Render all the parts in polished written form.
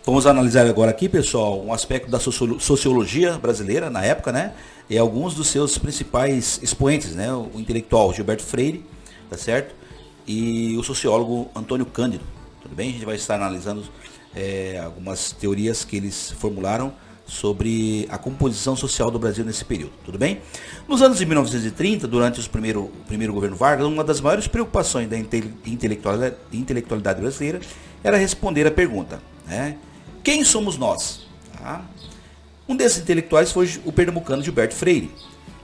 Vamos analisar agora aqui, pessoal, um aspecto da sociologia brasileira na época, né? E alguns dos seus principais expoentes, né? O intelectual Gilberto Freire, tá certo? E o sociólogo Antônio Cândido. Tudo bem? A gente vai estar analisando algumas teorias que eles formularam sobre a composição social do Brasil nesse período, tudo bem? Nos anos de 1930, durante o primeiro governo Vargas, uma das maiores preocupações da intelectualidade brasileira era responder a pergunta, né? Quem somos nós? Tá? Um desses intelectuais foi o pernambucano Gilberto Freire.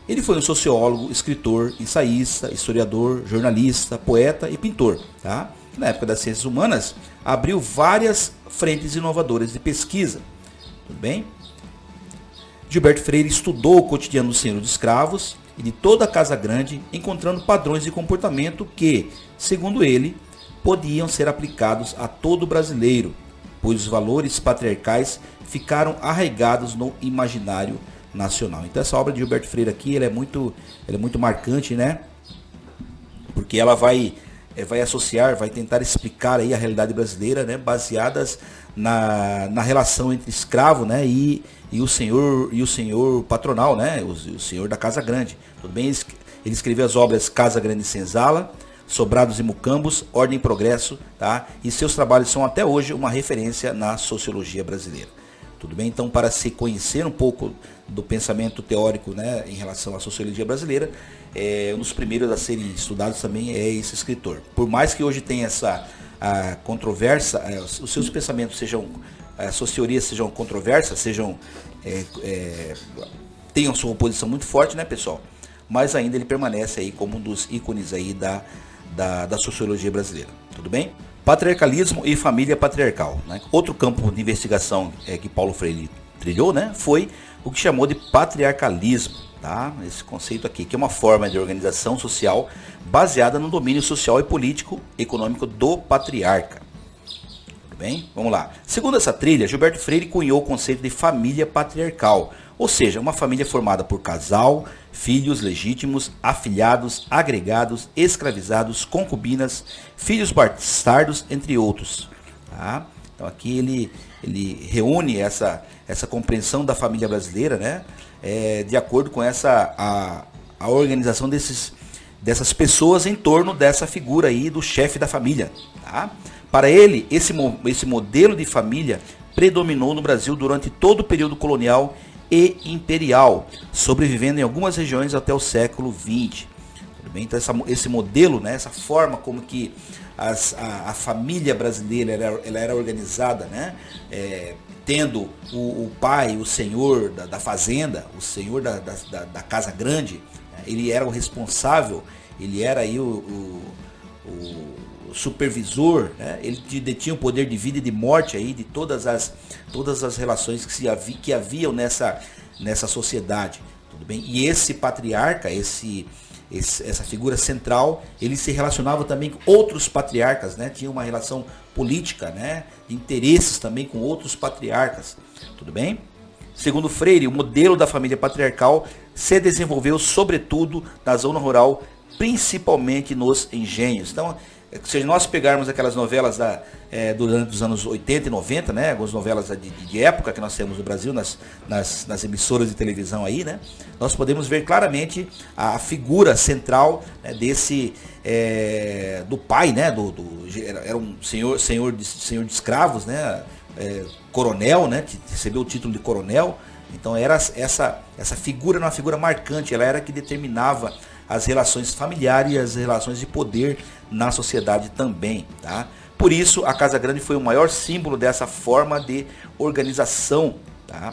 Ele foi um sociólogo, escritor, ensaísta, historiador, jornalista, poeta e pintor. Tá? Na época das ciências humanas, abriu várias frentes inovadoras de pesquisa. Tudo bem? Gilberto Freire estudou o cotidiano do senhor dos escravos e de toda a Casa Grande, encontrando padrões de comportamento que, segundo ele, podiam ser aplicados a todo brasileiro, pois os valores patriarcais ficaram arraigados no imaginário nacional. Então essa obra de Gilberto Freire aqui, ela é muito marcante, né? Porque ela vai associar, vai tentar explicar aí a realidade brasileira, né? Baseadas na relação entre escravo, né? E o senhor patronal, né? O senhor da Casa Grande. Tudo bem? Ele escreveu as obras Casa Grande e Senzala, Sobrados e Mucambos, Ordem e Progresso, tá? E seus trabalhos são até hoje uma referência na sociologia brasileira. Tudo bem? Então, para se conhecer um pouco do pensamento teórico, né, em relação à sociologia brasileira, um dos primeiros a serem estudados também é esse escritor. Por mais que hoje tenha essa controvérsia, os seus pensamentos sejam, as suas teorias sejam controversas, tenham sua oposição muito forte, né, pessoal? Mas ainda ele permanece aí como um dos ícones aí da sociologia brasileira, tudo bem? Patriarcalismo e família patriarcal, né? Outro campo de investigação que Paulo Freire trilhou, né, foi o que chamou de patriarcalismo, tá? Esse conceito aqui, que é uma forma de organização social baseada no domínio social e político econômico do patriarca. Tudo bem? Vamos lá. Segundo essa trilha, Gilberto Freire cunhou o conceito de família patriarcal, ou seja, uma família formada por casal, filhos legítimos, afilhados, agregados, escravizados, concubinas, filhos bastardos, entre outros. Tá? Então aqui ele reúne essa compreensão da família brasileira, né? De acordo com a organização dessas pessoas em torno dessa figura aí do chefe da família. Tá? Para ele, esse modelo de família predominou no Brasil durante todo o período colonial e imperial, sobrevivendo em algumas regiões até o século XX. Tudo bem? Então esse modelo, né, essa forma como que a família brasileira ela era organizada, né, tendo o pai, o senhor da fazenda, o senhor da Casa Grande, ele era o responsável, ele era aí o supervisor, né? Ele detinha o poder de vida e de morte aí de todas as relações que haviam nessa sociedade, tudo bem? E esse patriarca, essa figura central, ele se relacionava também com outros patriarcas, né? Tinha uma relação política, né? De interesses também com outros patriarcas, tudo bem? Segundo Freire, o modelo da família patriarcal se desenvolveu sobretudo na zona rural, principalmente nos engenhos. Então, se nós pegarmos aquelas novelas durante os anos 80 e 90, né, algumas novelas de época que nós temos no Brasil, nas emissoras de televisão aí, né, nós podemos ver claramente a figura central, né, do pai, né, era um senhor de escravos, né, coronel, né, que recebeu o título de coronel. Então era essa figura, uma figura marcante, ela era que determinava as relações familiares e as relações de poder na sociedade também, tá? Por isso, a Casa Grande foi o maior símbolo dessa forma de organização, tá?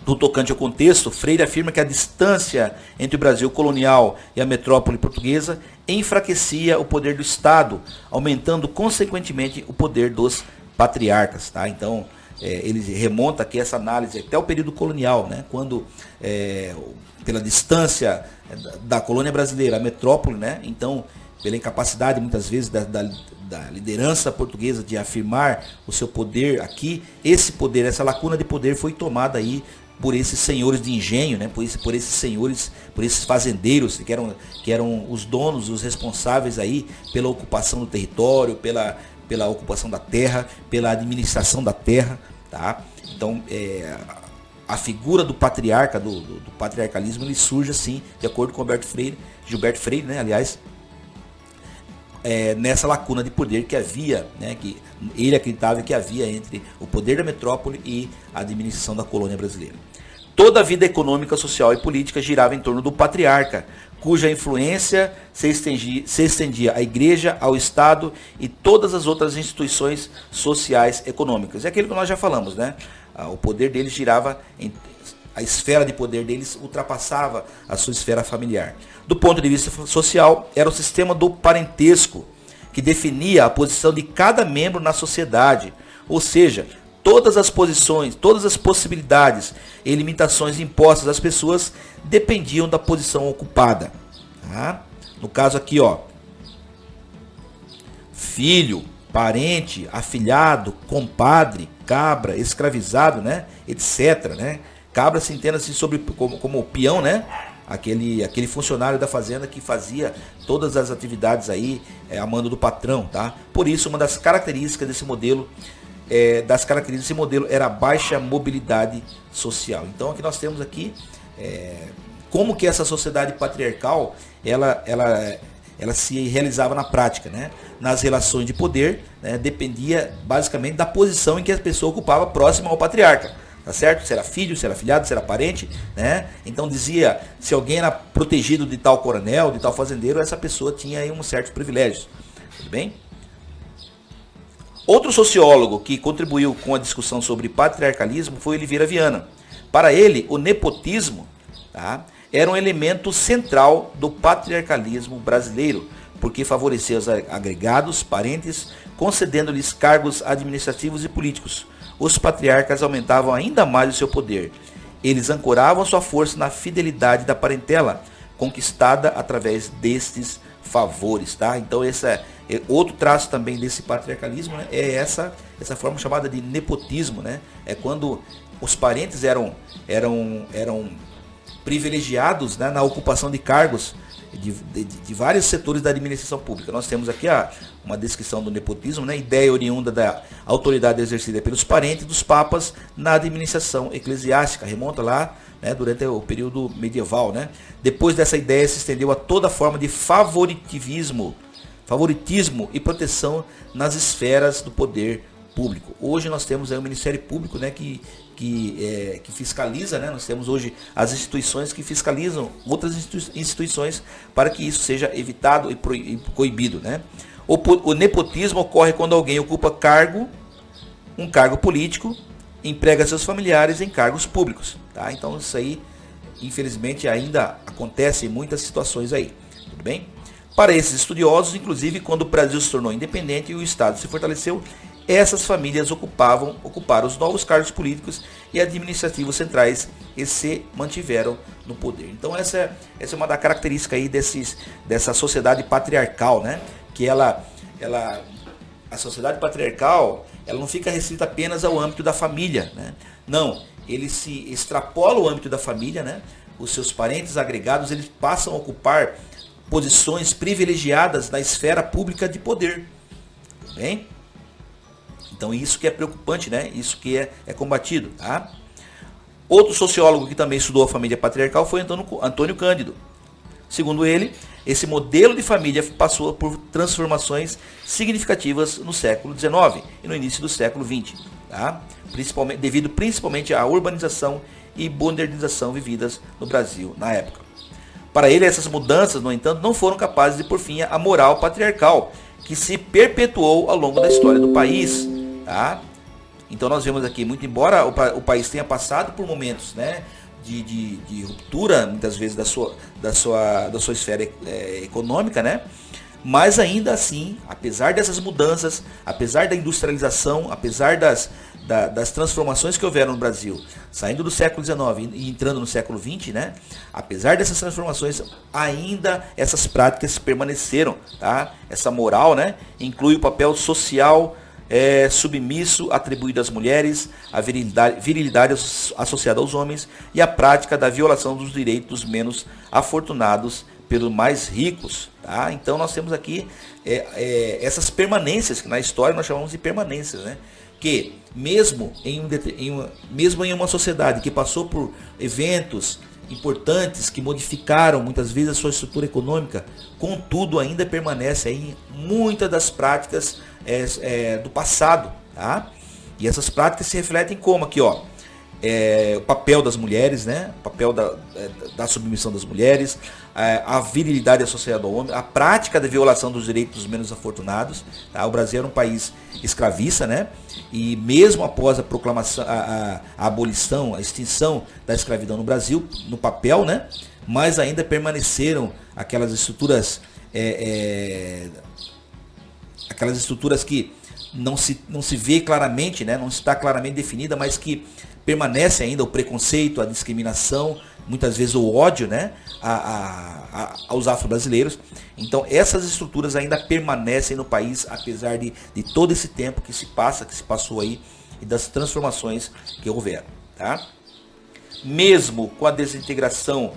No tocante ao contexto, Freire afirma que a distância entre o Brasil colonial e a metrópole portuguesa enfraquecia o poder do Estado, aumentando consequentemente o poder dos patriarcas, tá? Então, ele remonta aqui essa análise até o período colonial, né? Quando, pela distância da colônia brasileira à metrópole, né? Então, pela incapacidade muitas vezes da liderança portuguesa de afirmar o seu poder aqui, essa lacuna de poder foi tomada aí por esses senhores de engenho, né? por esses senhores, por esses fazendeiros que eram os donos, os responsáveis aí pela ocupação do território, pela ocupação da terra, pela administração da terra, tá? Então, a figura do patriarca, do patriarcalismo, ele surge assim, de acordo com Gilberto Freire, né, aliás, nessa lacuna de poder que havia, né, que ele acreditava que havia entre o poder da metrópole e a administração da colônia brasileira. Toda a vida econômica, social e política girava em torno do patriarca, cuja influência se estendia à igreja, ao Estado e todas as outras instituições sociais econômicas. É aquilo que nós já falamos, né? O poder deles girava, a esfera de poder deles ultrapassava a sua esfera familiar. Do ponto de vista social, era o sistema do parentesco, que definia a posição de cada membro na sociedade, ou seja, todas as posições, todas as possibilidades e limitações impostas às pessoas dependiam da posição ocupada. Tá? No caso aqui, ó, filho, parente, afilhado, compadre, cabra, escravizado, né, etc. Né? Cabra se entenda-se como peão, né? Aquele funcionário da fazenda que fazia todas as atividades aí a mando do patrão, tá? Por isso, uma das características desse modelo era a baixa mobilidade social. Então, aqui nós temos aqui como que essa sociedade patriarcal ela se realizava na prática, né? Nas relações de poder, né? Dependia basicamente da posição em que a pessoa ocupava próxima ao patriarca. Tá certo? Se era filho, se era afilhado, se era parente, né? Então dizia, se alguém era protegido de tal coronel, de tal fazendeiro, essa pessoa tinha aí um certo privilégio. Tudo bem? Outro sociólogo que contribuiu com a discussão sobre patriarcalismo foi Oliveira Viana. Para ele, o nepotismo, tá, era um elemento central do patriarcalismo brasileiro, porque favorecia os agregados, parentes, concedendo-lhes cargos administrativos e políticos. Os patriarcas aumentavam ainda mais o seu poder. Eles ancoravam sua força na fidelidade da parentela, conquistada através destes favores. Tá? Então esse é outro traço também desse patriarcalismo, né? É essa forma chamada de nepotismo. Né? É quando os parentes eram privilegiados, né, na ocupação de cargos de vários setores da administração pública. Nós temos aqui uma descrição do nepotismo, né, ideia oriunda da autoridade exercida pelos parentes dos papas na administração eclesiástica, remonta lá, né, durante o período medieval. Né. Depois dessa ideia se estendeu a toda forma de favoritismo e proteção nas esferas do poder público. Hoje nós temos aí o Ministério Público, né, que fiscaliza, né? Nós temos hoje as instituições que fiscalizam outras instituições para que isso seja evitado e coibido, né? O nepotismo ocorre quando alguém ocupa um cargo político, emprega seus familiares em cargos públicos, tá? Então isso aí, infelizmente, ainda acontece em muitas situações aí, tudo bem? Para esses estudiosos, inclusive, quando o Brasil se tornou independente e o Estado se fortaleceu, essas famílias ocuparam os novos cargos políticos e administrativos centrais e se mantiveram no poder. Então essa é uma das características aí dessa sociedade patriarcal, né? Que a sociedade patriarcal, ela não fica restrita apenas ao âmbito da família, né? Não, ele se extrapola o âmbito da família, né? Os seus parentes agregados, eles passam a ocupar posições privilegiadas na esfera pública de poder, bem? Então isso que é preocupante, né? Isso que é combatido. Tá? Outro sociólogo que também estudou a família patriarcal foi Antônio Cândido. Segundo ele, esse modelo de família passou por transformações significativas no século XIX e no início do século XX. Tá? Devido principalmente à urbanização e modernização vividas no Brasil na época. Para ele, essas mudanças, no entanto, não foram capazes de pôr fim à moral patriarcal, que se perpetuou ao longo da história do país. Tá? Então nós vemos aqui, muito embora o país tenha passado por momentos, né, de ruptura, muitas vezes, da sua esfera econômica, né, mas ainda assim, apesar dessas mudanças, apesar da industrialização, apesar das transformações que houveram no Brasil, saindo do século XIX e entrando no século XX, né, apesar dessas transformações, ainda essas práticas permaneceram. Tá? Essa moral, né, inclui o papel social submisso atribuído às mulheres, a virilidade associada aos homens e a prática da violação dos direitos dos menos afortunados pelos mais ricos, tá? Então nós temos aqui essas permanências, que na história nós chamamos de permanências, né? Que mesmo em uma sociedade que passou por eventos importantes que modificaram muitas vezes a sua estrutura econômica, contudo ainda permanece aí muitas das práticas do passado, tá? E essas práticas se refletem como aqui, ó, o papel das mulheres, né? O papel da submissão das mulheres, a virilidade associada ao homem, a prática da violação dos direitos dos menos afortunados, tá? O Brasil era um país escravista, né? E mesmo após a proclamação, a abolição, a extinção da escravidão no Brasil, no papel, né? Mas ainda permaneceram aquelas estruturas que não se vê claramente, né? Não está claramente definida, mas que permanece ainda o preconceito, a discriminação, muitas vezes o ódio, né, aos afro-brasileiros. Então essas estruturas ainda permanecem no país, apesar de todo esse tempo que se passou aí, e das transformações que houveram, tá? Mesmo com a desintegração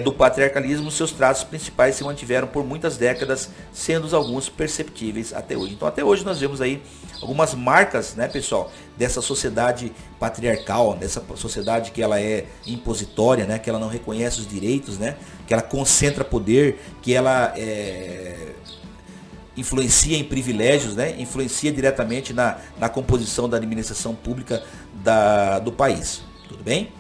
do patriarcalismo, seus traços principais se mantiveram por muitas décadas, sendo alguns perceptíveis até hoje. Então até hoje nós vemos aí algumas marcas, né, pessoal, dessa sociedade patriarcal, dessa sociedade que ela é impositória, né, que ela não reconhece os direitos, né, que ela concentra poder, que ela influencia em privilégios, né, influencia diretamente na composição da administração pública do país. Tudo bem?